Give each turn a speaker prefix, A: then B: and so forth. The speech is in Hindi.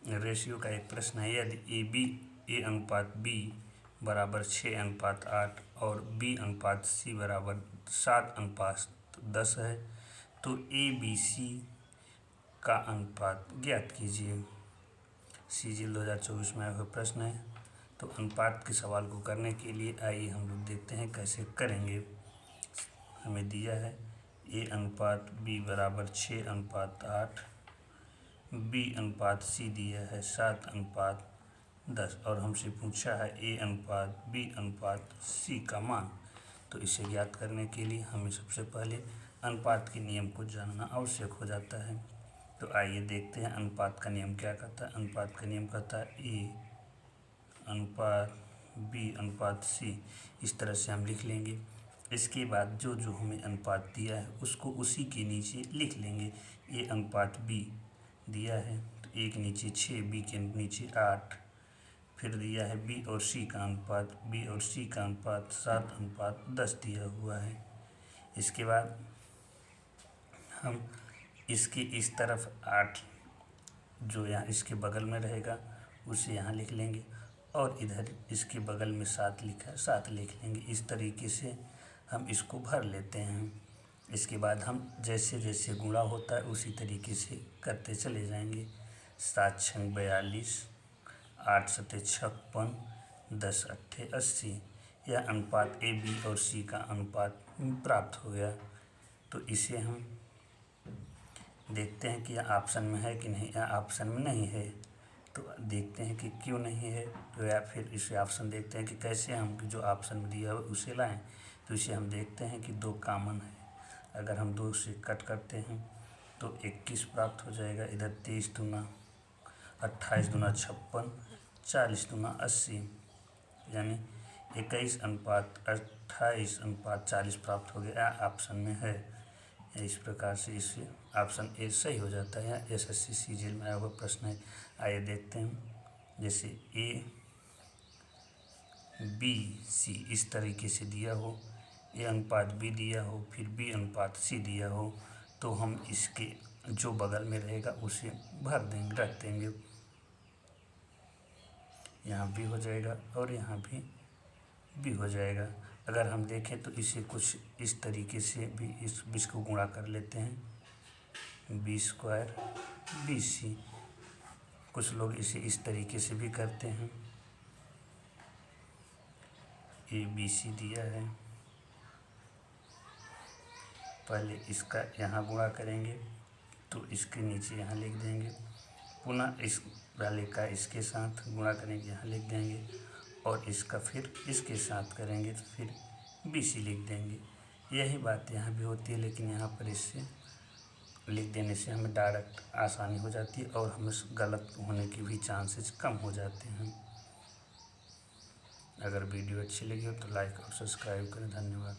A: रेशियो का एक प्रश्न है। यदि ए अनुपात बी बराबर 6:8 और बी अनुपात सी बराबर 7:10 है तो ए बी सी का अनुपात ज्ञात कीजिए। सीजीएल 2024 में आया हुआ प्रश्न है। तो अनुपात के सवाल को करने के लिए आइए हम लोग देखते हैं कैसे करेंगे। हमें दिया है ए अनुपात बी बराबर 6:8, बी अनुपात सी दिया है 7:10 और हमसे पूछा है ए अनुपात बी अनुपात सी का मान। तो इसे ज्ञात करने के लिए हमें सबसे पहले अनुपात के नियम को जानना आवश्यक हो जाता है। तो आइए देखते हैं अनुपात का नियम क्या कहता है। अनुपात का नियम कहता है ए अनुपात बी अनुपात सी, इस तरह से हम लिख लेंगे। इसके बाद जो जो हमें अनुपात दिया है उसको उसी के नीचे लिख लेंगे। ए अनुपात बी दिया है तो ए के नीचे 6, बी के नीचे 8। फिर दिया है बी और सी का अनुपात, बी और सी का अनुपात 7:10 दिया हुआ है। इसके बाद हम इसके इस तरफ 8 जो यहाँ इसके बगल में रहेगा उसे यहाँ लिख लेंगे और इधर इसके बगल में 7 लिखा है 7 लिख लेंगे। इस तरीके से हम इसको भर लेते हैं। इसके बाद हम जैसे जैसे गुणा होता है उसी तरीके से करते चले जाएंगे। 7 छंग 42, 8 सते 56, 10 अट्ठे 80। यह अनुपात ए बी और सी का अनुपात प्राप्त हो गया। तो इसे हम देखते हैं कि यह ऑप्शन में है कि नहीं। यह ऑप्शन में नहीं है तो देखते हैं कि क्यों नहीं है। तो या फिर इसे ऑप्शन देखते हैं कि कैसे हम जो ऑप्शन में दिया हो उसे लाएं। तो इसे हम देखते हैं कि 2 कॉमन है। अगर हम 2 से कट करते हैं तो 21 प्राप्त हो जाएगा। इधर 23 दूना 28 दूना 56, 40 दूना 80, यानी 21:28:40 प्राप्त हो गया। ऑप्शन में है। इस प्रकार से इससे ऑप्शन ए सही हो जाता है। एसएससी सीजीएल में आया हुआ प्रश्न है। आइए देखते हैं। जैसे ए बी सी इस तरीके से दिया हो, ए अनुपात बी दिया हो, फिर बी अनुपात सी दिया हो, तो हम इसके जो बगल में रहेगा उसे भर देंगे, रख देंगे। यहाँ भी हो जाएगा और यहाँ भी हो जाएगा। अगर हम देखें तो इसे कुछ इस तरीके से भी इस 20 को गुणा कर लेते हैं। बी स्क्वायर बी सी, कुछ लोग इसे इस तरीके से भी करते हैं। ए बी सी दिया है, पहले इसका यहाँ गुणा करेंगे तो इसके नीचे यहाँ लिख देंगे, पुनः इस वाले का इसके साथ गुणा करेंगे यहाँ लिख देंगे और इसका फिर इसके साथ करेंगे तो फिर बी सी लिख देंगे। यही बात यहाँ भी होती है, लेकिन यहाँ पर इससे लिख देने से हमें डायरेक्ट आसानी हो जाती है और हमें गलत होने के भी चांसेस कम हो जाते हैं। अगर वीडियो अच्छी लगी हो तो लाइक और सब्सक्राइब करें। धन्यवाद।